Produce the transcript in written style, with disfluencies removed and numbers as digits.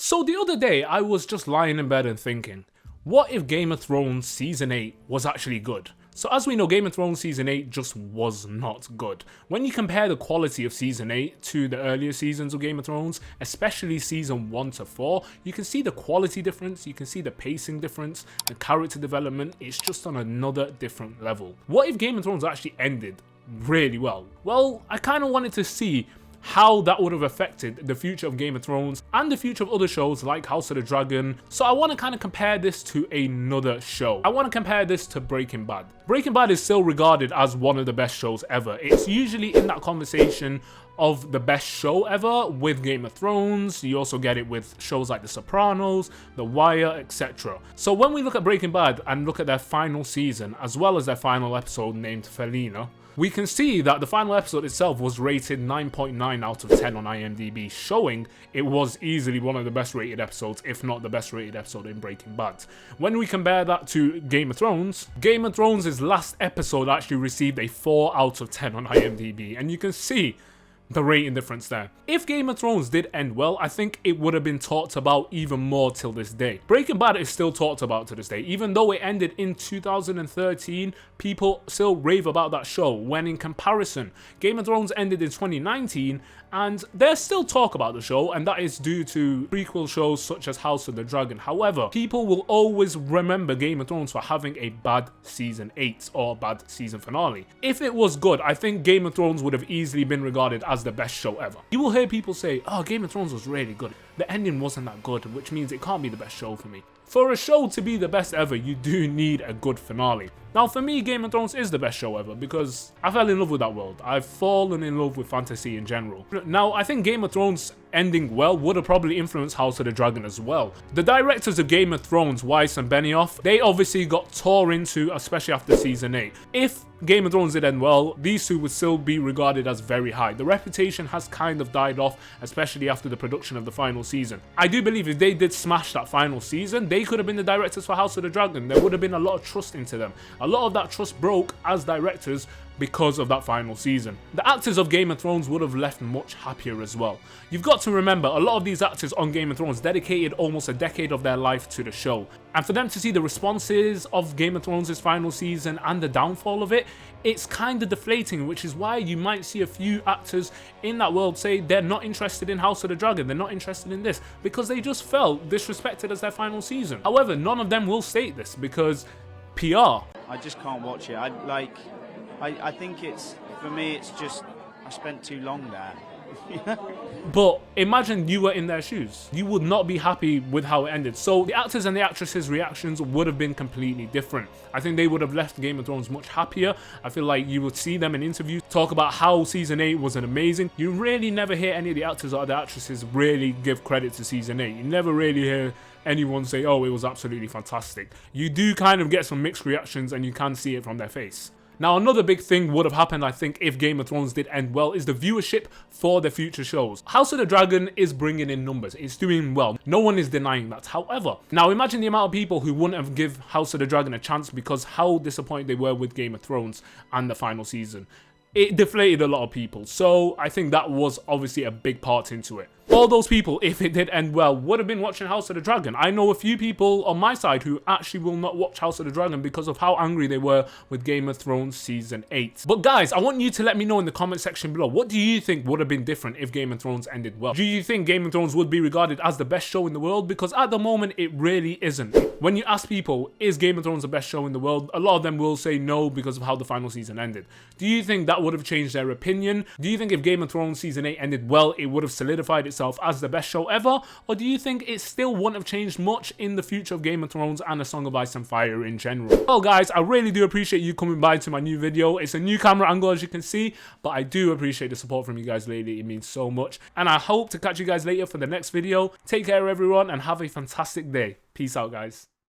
So the other day, I was just lying in bed and thinking, what if Game of Thrones Season 8 was actually good? So as we know, Game of Thrones Season 8 just was not good. When you compare the quality of Season 8 to the earlier seasons of Game of Thrones, especially Season 1 to 4, you can see the quality difference, you can see the pacing difference, the character development, it's just on another different level. What if Game of Thrones actually ended really well? Well, I kind of wanted to see how that would have affected the future of Game of Thrones and the future of other shows like House of the Dragon. So I want to kind of compare this to another show. I want to compare this to Breaking Bad. Breaking Bad is still regarded as one of the best shows ever. It's usually in that conversation of the best show ever with Game of Thrones. You also get it with shows like The Sopranos, The Wire, etc. So when we look at Breaking Bad and look at their final season as well as their final episode named Felina, we can see that the final episode itself was rated 9.9 out of 10 on IMDb, showing it was easily one of the best rated episodes, if not the best rated episode in Breaking Bad. When we compare that to Game of Thrones' last episode actually received a 4 out of 10 on IMDb, and you can see the rating difference there. If Game of Thrones did end well, I think it would have been talked about even more till this day. Breaking Bad is still talked about to this day. Even though it ended in 2013, people still rave about that show, when in comparison, Game of Thrones ended in 2019, and there's still talk about the show, and that is due to prequel shows such as House of the Dragon. However, people will always remember Game of Thrones for having a bad season 8 or bad season finale. If it was good, I think Game of Thrones would have easily been regarded as the best show ever. You will hear people say, oh, Game of Thrones was really good. The ending wasn't that good, which means it can't be the best show for me. For a show to be the best ever, you do need a good finale. Now for me, Game of Thrones is the best show ever because I fell in love with that world. I've fallen in love with fantasy in general. Now, I think Game of Thrones ending well would have probably influenced House of the Dragon as well. The directors of Game of Thrones, Weiss and Benioff, they obviously got tore into, especially after season 8. If Game of Thrones did end well, these two would still be regarded as very high. The reputation has kind of died off, especially after the production of the final season. I do believe if they did smash that final season, they could have been the directors for House of the Dragon. There would have been a lot of trust into them. A lot of that trust broke as directors because of that final season. The actors of Game of Thrones would have left much happier as well. You've got to remember, a lot of these actors on Game of Thrones dedicated almost a decade of their life to the show. And for them to see the responses of Game of Thrones' final season and the downfall of it, it's kind of deflating, which is why you might see a few actors in that world say they're not interested in House of the Dragon, they're not interested in this, because they just felt disrespected as their final season. However, none of them will state this because PR. I just can't watch it. I think it's, for me, it's just, I spent too long there. But imagine you were in their shoes. You would not be happy with how it ended. So the actors and the actresses' reactions would have been completely different. I think they would have left Game of Thrones much happier. I feel like you would see them in interviews talk about how season 8 was an amazing. You really never hear any of the actors or the actresses really give credit to season 8. You never really hear anyone say, oh, it was absolutely fantastic. You do kind of get some mixed reactions and you can see it from their face. Now, another big thing would have happened, I think, if Game of Thrones did end well, is the viewership for the future shows. House of the Dragon is bringing in numbers. It's doing well. No one is denying that. However, now imagine the amount of people who wouldn't have given House of the Dragon a chance because how disappointed they were with Game of Thrones and the final season. It deflated a lot of people. So I think that was obviously a big part into it. All those people, if it did end well, would have been watching House of the Dragon. I know a few people on my side who actually will not watch House of the Dragon because of how angry they were with Game of Thrones Season 8. But guys, I want you to let me know in the comment section below, what do you think would have been different if Game of Thrones ended well? Do you think Game of Thrones would be regarded as the best show in the world? Because at the moment, it really isn't. When you ask people, is Game of Thrones the best show in the world? A lot of them will say no because of how the final season ended. Do you think that would have changed their opinion? Do you think if Game of Thrones Season 8 ended well, it would have solidified itself as the best show ever, or do you think it still wouldn't have changed much in the future of Game of Thrones and A Song of Ice and Fire in general? Well guys, I really do appreciate you coming by to my new video. It's a new camera angle as you can see, but I do appreciate the support from you guys lately. It means so much, and I hope to catch you guys later for the next video. Take care everyone and have a fantastic day. Peace out guys.